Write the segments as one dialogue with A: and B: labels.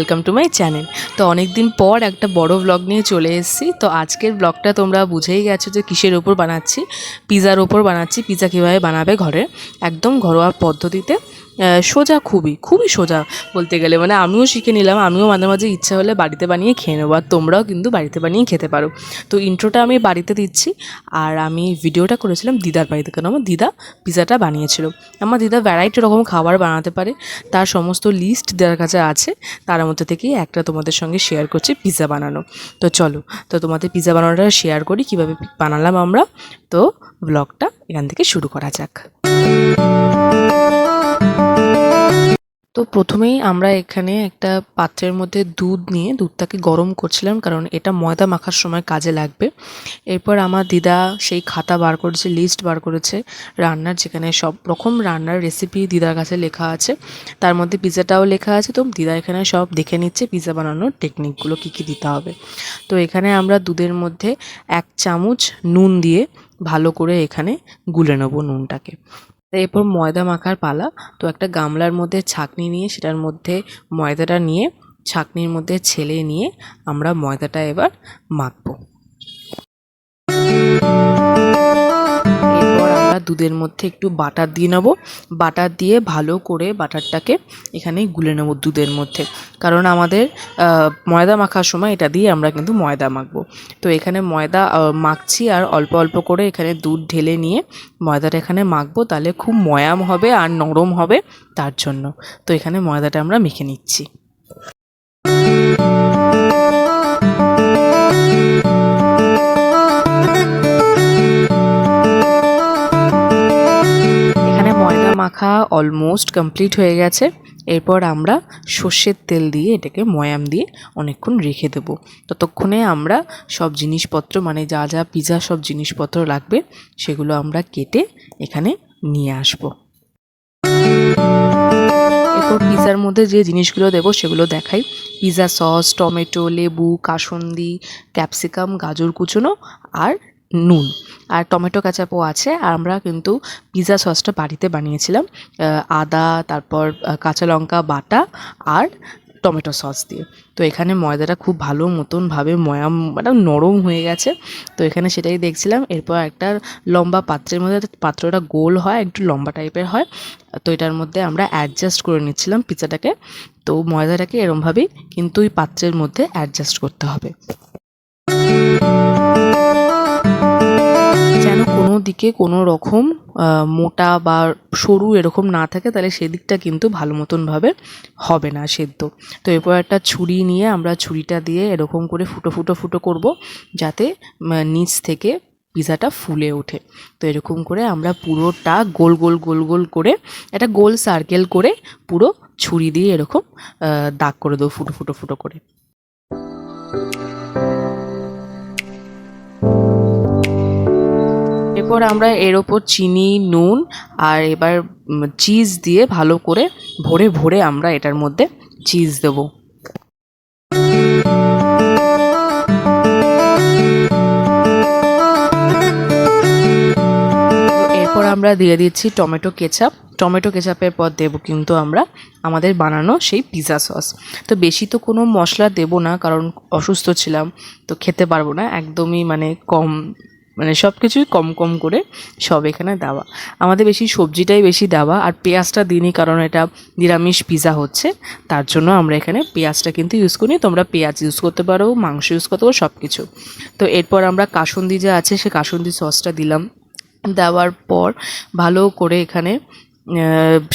A: Welcome to my channel. তো অনেক দিন পর একটা বড় ব্লগ নিয়ে চলে এসেছি। তো আজকের ব্লগটা তোমরা বুঝেই গেছো যে কিসের ওপর বানাচ্ছি। পিৎজার ওপর বানাচ্ছি। পিৎজা কীভাবে বানাবে ঘরে, একদম ঘরোয়া পদ্ধতিতে, সোজা, খুবই খুবই সোজা বলতে গেলে। মানে আমিও শিখে নিলাম, আমিও মাঝে মাঝে ইচ্ছা হলে বাড়িতে বানিয়ে খেয়ে নেবো, আর তোমরাও কিন্তু বাড়িতে বানিয়ে খেতে পারো। তো ইন্ট্রোটা আমি বাড়িতে দিচ্ছি, আর আমি ভিডিওটা করেছিলাম দিদার বাড়িতে, কারণ আমার দিদা পিৎজাটা বানিয়েছিল। আমার দিদা ভ্যারাইটি রকম খাবার বানাতে পারে, তার সমস্ত লিস্ট দেওয়ার কাছে আছে। তার মধ্যে থেকেই একটা তোমাদের সঙ্গে শেয়ার করছি পিৎজা বানানো। তো চলো, তো তোমাদের পিৎজা বানানোটা শেয়ার করি কীভাবে বানালাম আমরা। তো ব্লগটা এখান থেকে শুরু করা যাক। তো প্রথমেই আমরা এখানে একটা পাত্রের মধ্যে দুধ নিয়ে দুধটাকে গরম করছিলাম, কারণ এটা ময়দা মাখার সময় কাজে লাগবে। এরপর আমার দিদা সেই খাতা বার করেছে, লিস্ট বার করেছে রান্নার, যেখানে সব রকম রান্নার রেসিপি দিদার কাছে লেখা আছে। তার মধ্যে পিৎজাটাও লেখা আছে। তো দিদা এখানে সব দেখে নিচ্ছে পিৎজা বানানোর টেকনিকগুলো কী কী দিতে হবে। তো এখানে আমরা দুধের মধ্যে 1 চামচ নুন দিয়ে ভালো করে এখানে গুলে নেবো নুনটাকে। এরপর ময়দা মাখার পালা। তো একটা গামলার মধ্যে ছাঁকনি নিয়ে সেটার মধ্যে ময়দাটা নিয়ে ছাঁকনির মধ্যে ছেলে নিয়ে আমরা ময়দাটা এবার মাখবো। এরপর আমরা দুধের মধ্যে একটু বাটার দিয়ে নেবো। বাটার দিয়ে ভালো করে বাটারটাকে এখানে গুলে নেবো দুধের মধ্যে, কারণ আমাদের ময়দা মাখার সময় এটা দিয়ে আমরা কিন্তু ময়দা মাখবো। তো এখানে ময়দা মাখছি, আর অল্প অল্প করে এখানে দুধ ঢেলে নিয়ে ময়দাটা এখানে মাখবো, তাহলে খুব ময়াম হবে আর নরম হবে তার জন্য। তো এখানে ময়দাটা আমরা মেখে নিচ্ছি। মাখা অলমোস্ট কমপ্লিট হয়ে গেছে। এরপর আমরা সর্ষের তেল দিয়ে এটাকে ময়াম দিয়ে অনেকক্ষণ রেখে দেবো। ততক্ষণে আমরা সব জিনিসপত্র, মানে যা যা পিৎজা সব জিনিসপত্র লাগবে সেগুলো আমরা কেটে এখানে নিয়ে আসবো। এরপর পিৎজার মধ্যে যে জিনিসগুলো দেবো সেগুলো দেখাই। পিৎজা সস, টমেটো, লেবু, কাসুন্দি, ক্যাপসিকাম, গাজর কুচোনো, আর নুন, আর টমেটো কেচাপও আছে। আর আমরা কিন্তু পিৎজা সসটা বাড়িতে বানিয়েছিলাম, আদা, তারপর কাঁচা লঙ্কা বাটা আর টমেটো সস দিয়ে। তো এখানে ময়দাটা খুব ভালো মতনভাবে ময়াম, মানে নরম হয়ে গেছে। তো এখানে সেটাই দেখছিলাম। এরপর একটা লম্বা পাত্রের মধ্যে, পাত্রটা গোল হয়, একটু লম্বা টাইপের হয়। তো এটার মধ্যে আমরা অ্যাডজাস্ট করে নিচ্ছিলাম পিৎজাটাকে। তো ময়দাটাকে এরমভাবেই কিন্তু ওই পাত্রের মধ্যে অ্যাডজাস্ট করতে হবে, যেন কোনো দিকে কোনো রকম মোটা বা সরু এরকম না থাকে, তাহলে সেদিকটা কিন্তু ভালো মতনভাবে হবে না সেদ্ধ। তো এরপর একটা ছুরি নিয়ে আমরা ছুরিটা দিয়ে এরকম করে ফুটো ফুটো ফুটো করব, যাতে নিচ থেকে পিৎজাটা ফুলে ওঠে। তো এরকম করে আমরা পুরোটা গোল গোল গোল গোল করে একটা গোল সার্কেল করে পুরো ছুরি দিয়ে এরকম দাগ করে দেবো ফুটো ফুটো ফুটো করে। এরপর আমরা এর ওপর চিনি, নুন আর এবার চিজ দিয়ে ভালো করে ভরে ভরে আমরা এটার মধ্যে চিজ দেবো। এরপর আমরা দিয়ে দিচ্ছি টমেটো কেচাপ। টমেটো কেচাপের পর দেবো কিন্তু আমরা আমাদের বানানো সেই পিৎজা সস। তো বেশি তো কোনো মশলা দেবো না, কারণ অসুস্থ ছিলাম, তো খেতে পারবো না, একদমই মানে কম, মানে সব কিছুই কম কম করে সব এখানে দেওয়া। আমাদের বেশি সবজিটাই বেশি দেওয়া, আর পেঁয়াজটা দিইনি, কারণ এটা নিরামিষ পিৎজা হচ্ছে, তার জন্য আমরা এখানে পেঁয়াজটা কিন্তু ইউজ করি। তোমরা পেঁয়াজ ইউজ করতে পারো, মাংস ইউজ করতে পারো, সব কিছু। তো এরপর আমরা কাসুন্দি যে আছে সে কাসুন্দি সসটা দিলাম। দেওয়ার পর ভালো করে এখানে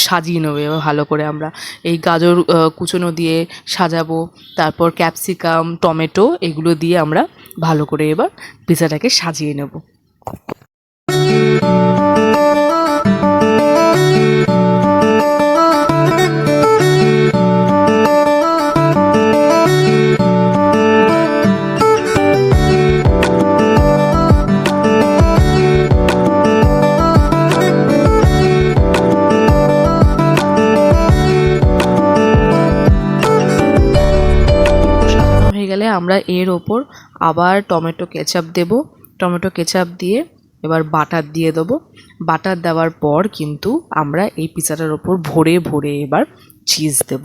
A: সাজিয়ে নেবো। এবার ভালো করে আমরা এই গাজর কুচোনো দিয়ে সাজাবো, তারপর ক্যাপসিকাম, টমেটো এগুলো দিয়ে আমরা ভালো করে এবার পিৎজাটাকে সাজিয়ে নেব। গেলে আমরা এর ওপর আবার টমেটো কেচাপ দেব। টমেটো কেচাপ দিয়ে এবার বাটার দিয়ে দেবো। বাটার দেওয়ার পর কিন্তু আমরা এই পিৎজাটার ওপর ভরে ভরে এবার চিজ দেব।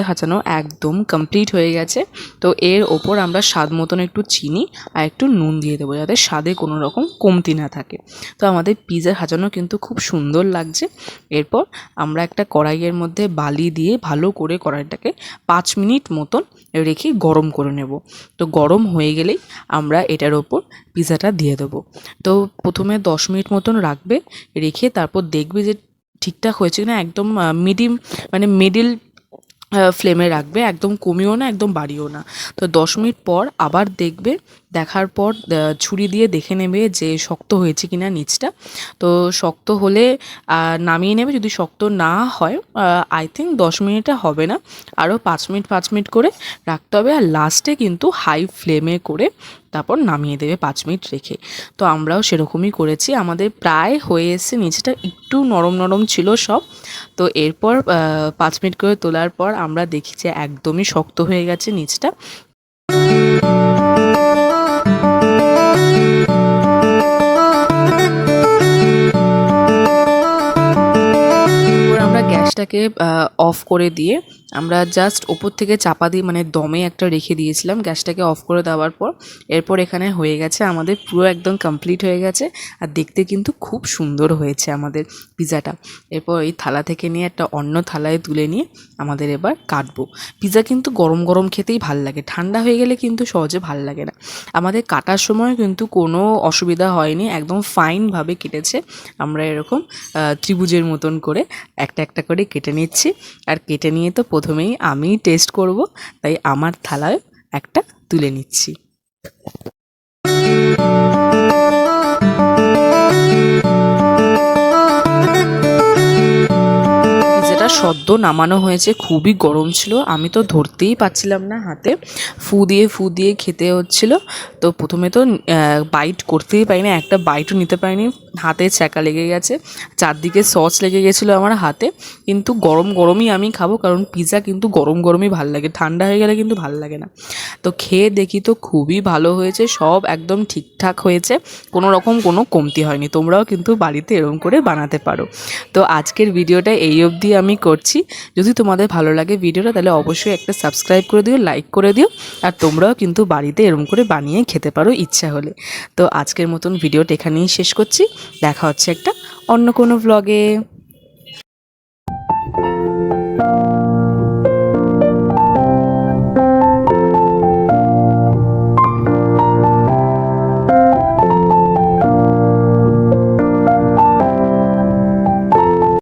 A: পিৎজা সাজানো একদম কমপ্লিট হয়ে গেছে। তো এর ওপর আমরা স্বাদ মতন একটু চিনি আর একটু নুন দিয়ে দেবো, যাতে স্বাদে কোনো রকম কমতি না থাকে। তো আমাদের পিৎজা সাজানো কিন্তু খুব সুন্দর লাগছে। এরপর আমরা একটা কড়াইয়ের মধ্যে বালি দিয়ে ভালো করে কড়াইটাকে 5 মিনিট মতন রেখে গরম করে নেব। তো গরম হয়ে গেলেই আমরা এটার ওপর পিৎজাটা দিয়ে দেবো। তো প্রথমে 10 মিনিট মতন রাখবে, রেখে তারপর দেখবে যে ঠিকঠাক হয়েছে কিনা। একদম মিডিল ফ্লেমে রাখবে, একদম কমিও না একদম বাড়িও না। তো 10 মিনিট পর আবার দেখবে, দেখার পর ছুরি দিয়ে দেখে নেবে যে শক্ত হয়েছে কিনা নিচটা। তো শক্ত হলে নামিয়ে নেবে। যদি শক্ত না হয় আই থিঙ্ক 10 মিনিটে হবে না, আরও 5 মিনিট করে রাখতে হবে। আর লাস্টে কিন্তু হাই ফ্লেমে করে তারপর নামিয়ে দেবে 5 মিনিট রেখে। তো আমরাও সেরকমই করেছি। আমাদের প্রায় হয়ে এসছে, নিচেটা একটু নরম নরম ছিল সব। তো এরপর 5 মিনিট করে তোলার পর আমরা দেখি যে একদমই শক্ত হয়ে গেছে নিচটা। আমরা গ্যাসটাকে অফ করে দিয়ে আমরা জাস্ট ওপর থেকে চাপা দিয়ে দমে একটা রেখে দিয়েছিলাম। গ্যাসটাকে অফ করে দেওয়ার পর এরপর এখানে হয়ে গেছে আমাদের পুরো একদম কমপ্লিট হয়ে গেছে। আর দেখতে কিন্তু খুব সুন্দর হয়েছে আমাদের পিৎজাটা। এরপর এই থালা থেকে নিয়ে একটা অন্য থালায় তুলে নিয়ে আমাদের এবার কাটবো। পিৎজা কিন্তু গরম গরম খেতেই ভাল লাগে, ঠান্ডা হয়ে গেলে কিন্তু সহজে ভাল লাগে না। আমাদের কাটার সময় কিন্তু কোনো অসুবিধা হয়নি, একদম ফাইনভাবে কেটেছে। আমরা এরকম ত্রিভুজের মতন করে একটা একটা করে কেটে নিচ্ছি। আর কেটে নিয়ে তো প্রথমেই আমি টেস্ট করব, তাই আমার থালায় একটা তুলে নিচ্ছি। সদ্য নামানো হয়েছে, খুবই গরম ছিল, আমি তো ধরতেই পারছিলাম না হাতে, ফু দিয়ে খেতে হচ্ছিল। তো প্রথমে তো বাইট করতেই পারিনি, একটা বাইটও নিতে পারিনি, হাতে ছ্যাঁকা লেগে গেছে, চারদিকে সস লেগে গেছিলো আমার হাতে। কিন্তু গরম গরমই আমি খাবো, কারণ পিৎজা কিন্তু গরম গরমই ভাল লাগে, ঠান্ডা হয়ে গেলে কিন্তু ভাল লাগে না। তো খেয়ে দেখি তো খুবই ভালো হয়েছে, সব একদম ঠিকঠাক হয়েছে, কোনো রকম কোনো কমতি হয়নি। তোমরাও কিন্তু বাড়িতে এরকম করে বানাতে পারো। তো আজকের ভিডিওটা এই অবধি আমি করছি। যদি তোমাদের ভালো লাগে ভিডিওটা, তাহলে অবশ্যই একটা সাবস্ক্রাইব করে দিও, লাইক করে দিও। আর তোমরাও কিন্তু বাড়িতে এরকম করে বানিয়ে খেতে পারো ইচ্ছা হলে। তো আজকের মতন ভিডিওটা এখানেই শেষ করছি। দেখা হচ্ছে একটা অন্য কোনো ভ্লগে।